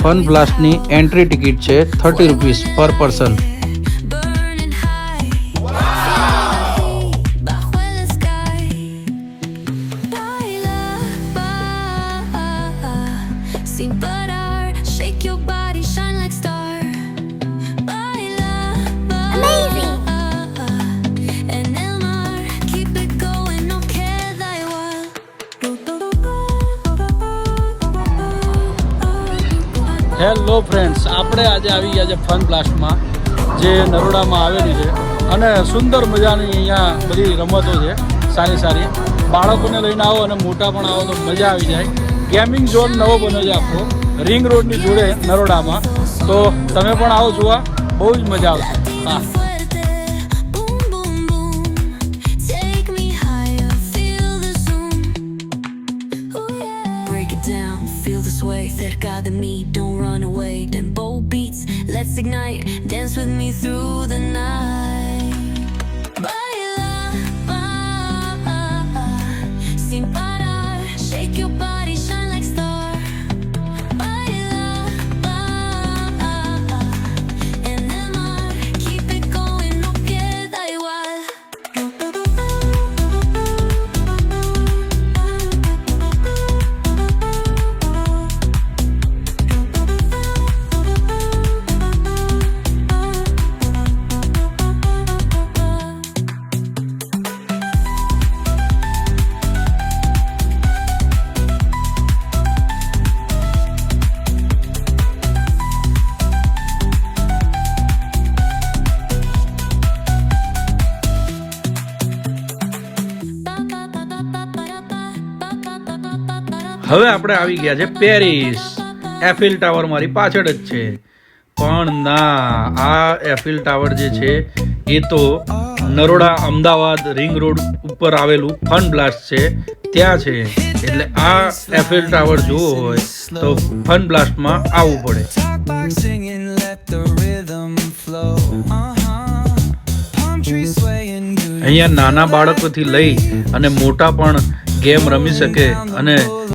Fun બ્લાસ્ટની entry ticket છે 30 rupees પર person. Hello friends, આપણે આજે આવી ગયા છે ફન બ્લાસ્ટમાં, જે નરોડામાં આવેલી છે. અને સુંદર મજાની અહીંયા બધી રમતો છે, સારી સારી. બાળકોને લઈને આવો અને મોટા પણ આવો તો મજા આવી જાય. ગેમિંગ ઝોન નવો બન્યો છે આખો રિંગ રોડની જોડે નરોડામાં. તો તમે પણ આવો જોવા, બહુ જ મજા આવશે. હા, cerca de mí, don't run away. Tempo beats, let's ignite. Dance with me through the night. Baila, sin parar. Shake your body, shine like star. Baila, en el mar. Keep it going, no queda igual. હવે આપણે આવી ગયા છે Paris. Eiffel tower મારી પાછળ જ છે, પણ ના, આ એફિલ ટાવર જે છે એ તો નરોડા અમદાવાદ રિંગ રોડ ઉપર આવેલું ફન બ્લાસ્ટ છે, ત્યાં છે. એટલે આ એફિલ ટાવર જોવો હોય તો ફન બ્લાસ્ટમાં આવવું પડે. અહીંયા નાના બાળકોથી લઈ અને મોટા પણ ગેમ રમી શકે અને